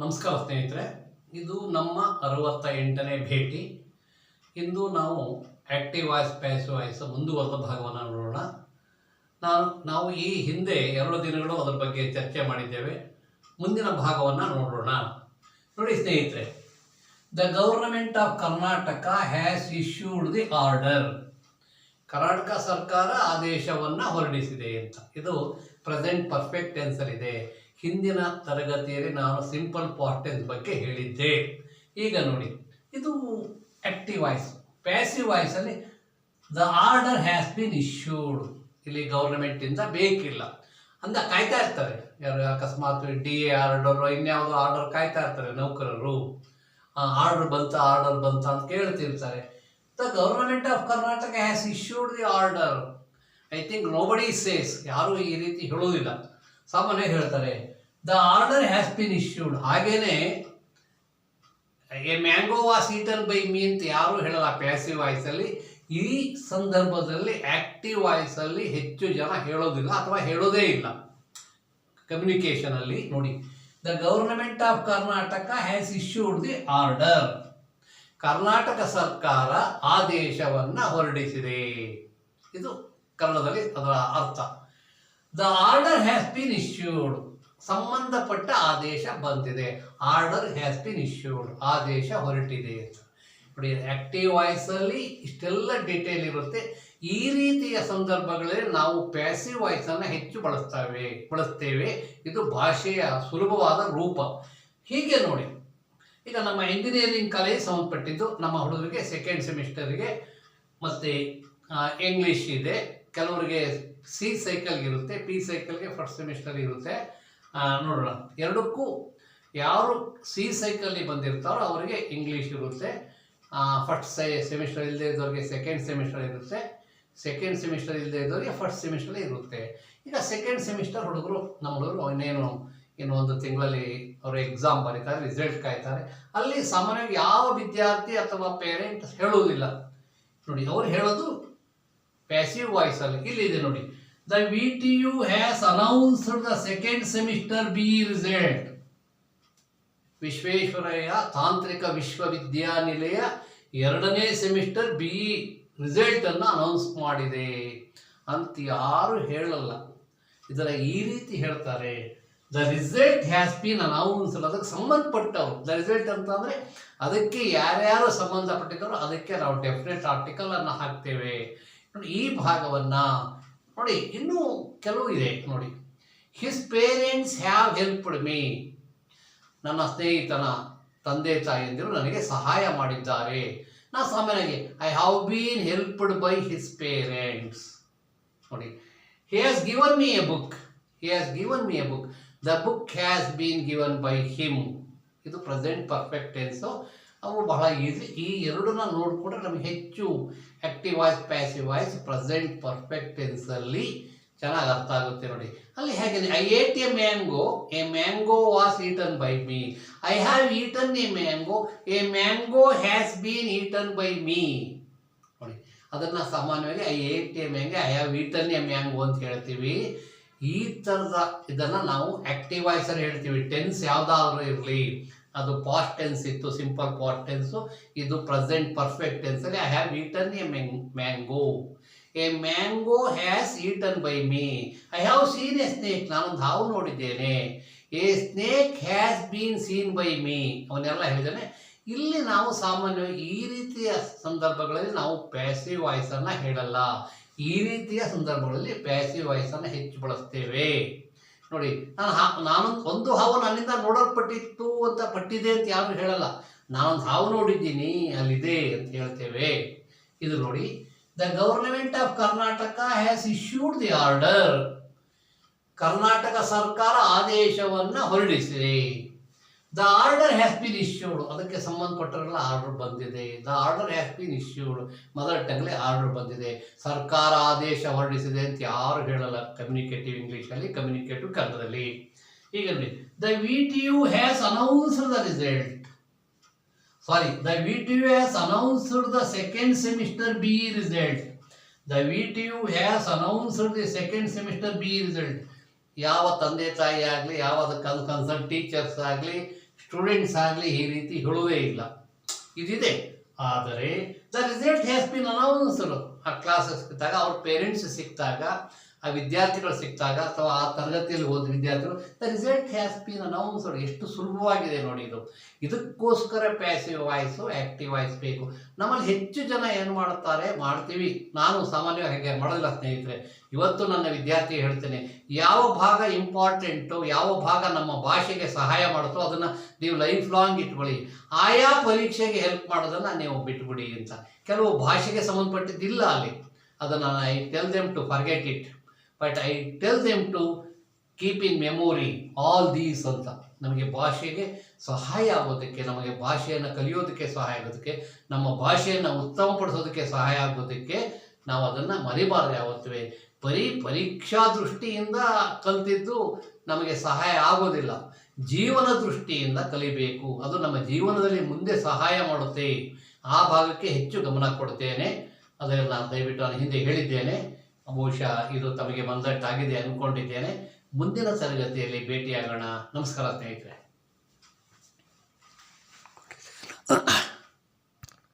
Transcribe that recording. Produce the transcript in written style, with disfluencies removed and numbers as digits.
ನಮಸ್ಕಾರ ಸ್ನೇಹಿತರೆ, ಇದು ನಮ್ಮ 68ನೇ ಭೇಟಿ. ಇಂದು ನಾವು ಆ್ಯಕ್ಟಿವ್ ವಾಯ್ಸ್ ಪ್ಯಾಸಿವ್ ವಾಯ್ಸ್ ಮುಂದುವರೆದ ಭಾಗವನ್ನು ನೋಡೋಣ. ನಾವು ಈ ಹಿಂದೆ 2 ದಿನಗಳು ಅದರ ಬಗ್ಗೆ ಚರ್ಚೆ ಮಾಡಿದ್ದೇವೆ. ಮುಂದಿನ ಭಾಗವನ್ನು ನೋಡೋಣ. ನೋಡಿ ಸ್ನೇಹಿತರೆ, the government of Karnataka has issued the order. Karnataka ಸರ್ಕಾರ ಆದೇಶವನ್ನು ಹೊರಡಿಸಿದೆ ಅಂತ. ಇದು ಪ್ರೆಸೆಂಟ್ ಪರ್ಫೆಕ್ಟ್ ಟೆನ್ಸಲ್ಲಿದೆ. ಹಿಂದಿನ ತರಗತಿಯಲ್ಲಿ ನಾನು ಸಿಂಪಲ್ ಪಾಸ್ಟ್ ಟೆನ್ಸ್ ಬಗ್ಗೆ ಹೇಳಿದ್ದೆ. ಈಗ ನೋಡಿ, ಇದು ಆಕ್ಟಿವ್ ವಾಯ್ಸ್. ಪ್ಯಾಸಿವ್ ವಾಯ್ಸಲ್ಲಿ the order has been issued. ಇಲ್ಲಿ ಗೌರ್ಮೆಂಟಿಂದ ಬೇಕಿಲ್ಲ ಅಂತ ಕಾಯ್ತಾ ಇರ್ತಾರೆ. ಯಾರು ಅಕಸ್ಮಾತ್ DA ಆರ್ಡರ್ ಇನ್ಯಾವುದೋ ಆರ್ಡರ್ ಕಾಯ್ತಾ ಇರ್ತಾರೆ ನೌಕರರು. ಆರ್ಡರ್ ಬಂತ ಅಂತ ಕೇಳ್ತಿರ್ತಾರೆ. The government of Karnataka has issued the order. I think nobody says, ಯಾರು ಈ ರೀತಿ ಹೇಳೋದಿಲ್ಲ. ಸಾಮಾನ್ಯ ಹೇಳ್ತಾರೆ the order has been issued. ಹಾಗೇನೆ a mango was eaten by me ಅಂತ ಯಾರು ಹೇಳಲ್ಲ ಪ್ಯಾಸಿವ್ ವಾಯ್ಸಲ್ಲಿ. ಈ ಸಂದರ್ಭದಲ್ಲಿ ಆಕ್ಟಿವ್ ವಾಯ್ಸಲ್ಲಿ ಹೆಚ್ಚು ಜನ ಹೇಳೋದಿಲ್ಲ ಅಥವಾ ಹೇಳೋದೇ ಇಲ್ಲ ಕಮ್ಯುನಿಕೇಷನಲ್ಲಿ. ನೋಡಿ, the government of Karnataka has issued the order. Karnataka ಸರ್ಕಾರ ಆದೇಶವನ್ನು ಹೊರಡಿಸಿದೆ. ಇದು ಕನ್ನಡದಲ್ಲಿ ಅದರ ಅರ್ಥ. The order has been issued. ಸಂಬಂಧಪಟ್ಟ ಆದೇಶ ಬಂದಿದೆ. ಆರ್ಡರ್ ಹ್ಯಾಸ್ ಬೀನ್ ಇಶ್ಯೂಡ್, ಆದೇಶ ಹೊರಟಿದೆ ಅಂತ. ನೋಡಿ, ಆಕ್ಟಿವ್ ವಾಯ್ಸಲ್ಲಿ ಇಷ್ಟೆಲ್ಲ ಡೀಟೇಲ್ ಇರುತ್ತೆ. ಈ ರೀತಿಯ ಸಂದರ್ಭಗಳಲ್ಲಿ ನಾವು ಪ್ಯಾಸಿವ್ ವಾಯ್ಸನ್ನು ಹೆಚ್ಚು ಬಳಸ್ತೇವೆ. ಇದು ಭಾಷೆಯ ಸುಲಭವಾದ ರೂಪ. ಹೀಗೆ ನೋಡಿ, ಈಗ ನಮ್ಮ ಇಂಜಿನಿಯರಿಂಗ್ ಕಾಲೇಜ್ ಸಂಬಂಧಪಟ್ಟಿದ್ದು ನಮ್ಮ ಹುಡುಗರಿಗೆ ಸೆಕೆಂಡ್ ಸೆಮಿಸ್ಟರ್ಗೆ ಮತ್ತು ಇಂಗ್ಲೀಷ್ ಇದೆ. ಕೆಲವರಿಗೆ C ಸೈಕಲ್ಗೆ ಇರುತ್ತೆ, P ಸೈಕಲ್ಗೆ ಫಸ್ಟ್ ಸೆಮಿಸ್ಟರ್ ಇರುತ್ತೆ. ನೋಡೋಣ, ಎರಡಕ್ಕೂ ಯಾರು C ಸೈಕಲ್ಲಿ ಬಂದಿರ್ತಾರೋ ಅವರಿಗೆ ಇಂಗ್ಲೀಷ್ ಇರುತ್ತೆ. ಫಸ್ಟ್ ಸೆಮಿಸ್ಟರ್ ಇಲ್ಲದೆ ಇದ್ದವ್ರಿಗೆ ಸೆಕೆಂಡ್ ಸೆಮಿಸ್ಟರ್ ಇರುತ್ತೆ. ಸೆಕೆಂಡ್ ಸೆಮಿಸ್ಟರ್ ಇಲ್ಲದೆ ಇದ್ದವ್ರಿಗೆ ಫಸ್ಟ್ ಸೆಮಿಸ್ಟರ್ ಇರುತ್ತೆ. ಈಗ ಸೆಕೆಂಡ್ ಸೆಮಿಸ್ಟರ್ ನಮ್ಮ ಹುಡುಗರು ಇನ್ನು ಒಂದು ತಿಂಗಳಲ್ಲಿ ಅವರು ಎಕ್ಸಾಮ್ ಬರೀತಾರೆ, ರಿಸಲ್ಟ್ ಕಾಯ್ತಾರೆ. ಅಲ್ಲಿ ಸಾಮಾನ್ಯವಾಗಿ ಯಾವ ವಿದ್ಯಾರ್ಥಿ ಅಥವಾ ಪೇರೆಂಟ್ ಹೇಳುವುದಿಲ್ಲ. ನೋಡಿ, ಅವರು ಹೇಳೋದು ಪ್ಯಾಸಿವ್ ವಾಯ್ಸ್ ಅಲ್ಲಿ. ಇಲ್ಲಿದೆ ನೋಡಿ, the VTU has announced the second semester B result. Visvesvaraya ತಾಂತ್ರಿಕ ವಿಶ್ವವಿದ್ಯಾನಿಲಯ 2ನೇ ಸೆಮಿಸ್ಟರ್ B ರಿಸಲ್ಟ್ ಅನ್ನು ಅನೌನ್ಸ್ ಮಾಡಿದೆ ಅಂತ ಯಾರು ಹೇಳಲ್ಲ. ಇದರ ಈ ರೀತಿ ಹೇಳ್ತಾರೆ, the result has been announced. ಅದಕ್ಕೆ ಸಂಬಂಧಪಟ್ಟವರು ದ ರಿಸಲ್ಟ್ ಅಂತ ಅಂದರೆ ಅದಕ್ಕೆ ಯಾರ್ಯಾರು ಸಂಬಂಧಪಟ್ಟಿದ್ದಾರೋ ಅದಕ್ಕೆ ನಾವು ಡೆಫಿನೆಟ್ ಆರ್ಟಿಕಲ್ ಅನ್ನು ಹಾಕ್ತೇವೆ. ನೋಡಿ, ಈ ಭಾಗವನ್ನು ನೋಡಿ. ಇನ್ನೂ ಕೆಲವು ಇದೆ ನೋಡಿ. His parents have helped me. ನನ್ನ ಸ್ನೇಹಿತನ ತಂದೆ ತಾಯಿಯಂದಿರು ನನಗೆ ಸಹಾಯ ಮಾಡಿದ್ದಾರೆ. ನಾ ಸಾಮಾನ್ಯವಾಗಿ I have been helped by his parents. ನೋಡಿ, he has given me a book. He has given me a book. The book has been given by him. ಇದು ಪ್ರೆಸೆಂಟ್ ಪರ್ಫೆಕ್ಟ್ ಟೆನ್ಸು. ಅವು ಬಹಳ ಈಸಿ. ಈ ಎರಡನ್ನ ನೋಡಿಕೊಂಡ್ರೆ ನಮಗೆ ಹೆಚ್ಚು active voice passive voice present perfect ಟೆನ್ಸಲ್ಲಿ ಚೆನ್ನಾಗಿ ಅರ್ಥ ಆಗುತ್ತೆ. ನೋಡಿ, ಅಲ್ಲಿ ಹೇಗೆ I eight A mango was eaten by me. I have eaten a mango has been eaten by me. ನೋಡಿ, ಅದನ್ನು ಸಾಮಾನ್ಯವಾಗಿ I eight A mango, I have eaten a mango ಅಂತ ಹೇಳ್ತೀವಿ. ಈ ಥರದ ಇದನ್ನು ನಾವು ಆಕ್ಟಿವ್ ವಾಯ್ಸಲ್ಲಿ ಹೇಳ್ತೀವಿ. ಟೆನ್ಸ್ ಯಾವುದಾದ್ರೂ ಇರಲಿ, ಅದು ಪಾಸ್ಟ್ ಟೆನ್ಸ್ ಇತ್ತು, ಸಿಂಪಲ್ ಪಾಸ್ಟ್ ಟೆನ್ಸು. ಇದು ಪ್ರೆಸೆಂಟ್ ಪರ್ಫೆಕ್ಟ್ ಟೆನ್ಸಲ್ಲಿ I have eaten a mango. A mango has eaten by me. I have seen a snake. ನಾನೊಂದು ಹಾವು ನೋಡಿದ್ದೇನೆ. A snake has been seen by me. ಅವನ್ನೆಲ್ಲ ಹೇಳಿದ್ದಾನೆ. ಇಲ್ಲಿ ನಾವು ಸಾಮಾನ್ಯವಾಗಿ ಈ ರೀತಿಯ ಸಂದರ್ಭಗಳಲ್ಲಿ ನಾವು ಪ್ಯಾಸಿವ್ ವಾಯ್ಸನ್ನು ಹೇಳಲ್ಲ. ಈ ರೀತಿಯ ಸಂದರ್ಭಗಳಲ್ಲಿ ಪ್ಯಾಸಿವ್ ವಾಯ್ಸನ್ನು ಹೆಚ್ಚು ಬಳಸ್ತೇವೆ. ನೋಡಿ, ನಾನು ಒಂದು ಹಾವು ನನ್ನಿಂದ ನೋಡಲ್ಪಟ್ಟಿತ್ತು ಅಂತ ಪಟ್ಟಿದೆ ಅಂತ ಯಾರು ಹೇಳಲ್ಲ. ನಾನೊಂದು ಹಾವು ನೋಡಿದ್ದೀನಿ, ಅಲ್ಲಿದೆ ಅಂತ ಹೇಳ್ತೇವೆ. ಇದು ನೋಡಿ, the government of Karnataka has issued the order. Karnataka ಸರ್ಕಾರ ಆದೇಶವನ್ನು ಹೊರಡಿಸಿದೆ. The order has been issued. ಅದಕ್ಕೆ ಸಂಬಂಧಪಟ್ಟರೆಲ್ಲ ಆರ್ಡರ್ ಬಂದಿದೆ. The order has been issued. Mother ಟಂಗ್ಲಿ ಆರ್ಡರ್ ಬಂದಿದೆ. ಸರ್ಕಾರ ಆದೇಶ ಹೊರಡಿಸಿದೆ ಅಂತ ಯಾರು ಹೇಳಲ್ಲ ಕಮ್ಯುನಿಕೇಟಿವ್ ಇಂಗ್ಲೀಷಲ್ಲಿ, ಕಮ್ಯುನಿಕೇಟಿವ್ ಕನ್ನಡದಲ್ಲಿ. ಈಗ ನೋಡಿ, the VTU has announced the result. The VTU has announced the second semester B result. The VTU has announced the second semester B result. ಯಾವ ತಂದೆ ತಾಯಿ ಆಗಲಿ, ಯಾವ ಕನ್ಸರ್ನ್ ಟೀಚರ್ಸ್ ಆಗಲಿ, ಸ್ಟೂಡೆಂಟ್ಸ್ ಆಗಲಿ ಈ ರೀತಿ ಹೇಳುವುದೇ ಇಲ್ಲ, ಇದಿದೆ. ಆದರೆ the result has been announced. ಆ ಕ್ಲಾಸಸ್ ಸಿಕ್ಕಿದಾಗ, ಅವ್ರ ಪೇರೆಂಟ್ಸ್ ಸಿಕ್ಕಿದಾಗ, ಆ ವಿದ್ಯಾರ್ಥಿಗಳು ಸಿಕ್ಕಿದಾಗ, ಅಥವಾ ಆ ತರಗತಿಯಲ್ಲಿ ಓದಿದ ವಿದ್ಯಾರ್ಥಿಗಳು, the result has been announced. ಎಷ್ಟು ಸುಲಭವಾಗಿದೆ ನೋಡಿ ಇದು. ಇದಕ್ಕೋಸ್ಕರ ಪ್ಯಾಸಿವ್ ವಾಯ್ಸು ಆ್ಯಕ್ಟಿವ್ ವಾಯ್ಸ್ ಬೇಕು. ನಮ್ಮಲ್ಲಿ ಹೆಚ್ಚು ಜನ ಏನು ಮಾಡುತ್ತಾರೆ, ಮಾಡ್ತೀವಿ, ನಾನು ಸಾಮಾನ್ಯವಾಗಿ ಹಾಗೆ ಮಾಡೋದಿಲ್ಲ ಸ್ನೇಹಿತರೆ. ಇವತ್ತು ನನ್ನ ವಿದ್ಯಾರ್ಥಿ ಹೇಳ್ತೇನೆ, ಯಾವ ಭಾಗ ಇಂಪಾರ್ಟೆಂಟು, ಯಾವ ಭಾಗ ನಮ್ಮ ಭಾಷೆಗೆ ಸಹಾಯ ಮಾಡುತ್ತೋ ಅದನ್ನು ನೀವು ಲೈಫ್ ಲಾಂಗ್ ಇಟ್ಕೊಳ್ಳಿ. ಆಯಾ ಪರೀಕ್ಷೆಗೆ ಹೆಲ್ಪ್ ಮಾಡೋದನ್ನು ನೀವು ಬಿಟ್ಬಿಡಿ ಅಂತ. ಕೆಲವು ಭಾಷೆಗೆ ಸಂಬಂಧಪಟ್ಟಿದ್ದಿಲ್ಲ ಅಲ್ಲಿ, ಅದನ್ನು I tell them to forget it, but I tell them to keep in memory all these ಅಂತ. ನಮಗೆ ಭಾಷೆಗೆ ಸಹಾಯ ಆಗೋದಕ್ಕೆ, ನಮಗೆ ಭಾಷೆಯನ್ನು ಕಲಿಯೋದಕ್ಕೆ ಸಹಾಯ ಆಗೋದಕ್ಕೆ, ನಮ್ಮ ಭಾಷೆಯನ್ನು ಉತ್ತಮಪಡಿಸೋದಕ್ಕೆ ಸಹಾಯ ಆಗೋದಕ್ಕೆ ನಾವು ಅದನ್ನು ಮರಿಬಾರ್ದು ಯಾವತ್ತೂ. ಪರೀಕ್ಷಾ ದೃಷ್ಟಿಯಿಂದ ಕಲಿತಿದ್ದು ನಮಗೆ ಸಹಾಯ ಆಗೋದಿಲ್ಲ, ಜೀವನ ದೃಷ್ಟಿಯಿಂದ ಕಲಿಬೇಕು. ಅದು ನಮ್ಮ ಜೀವನದಲ್ಲಿ ಮುಂದೆ ಸಹಾಯ ಮಾಡುತ್ತೆ. ಆ ಭಾಗಕ್ಕೆ ಹೆಚ್ಚು ಗಮನ ಕೊಡ್ತೇನೆ. ಅದನ್ನು ನಾನು ದಯವಿಟ್ಟು ನಾನು ಹಿಂದೆ ಹೇಳಿದ್ದೇನೆ. ಬಹುಶಃ ಇದು ತಮಗೆ ಮಂದಟ್ಟಾಗಿದೆ ಅಂದ್ಕೊಂಡಿದ್ದೇನೆ. ಮುಂದಿನ ತರಗತಿಯಲ್ಲಿ ಭೇಟಿಯಾಗೋಣ. ನಮಸ್ಕಾರ ಸ್ನೇಹಿತರೆ.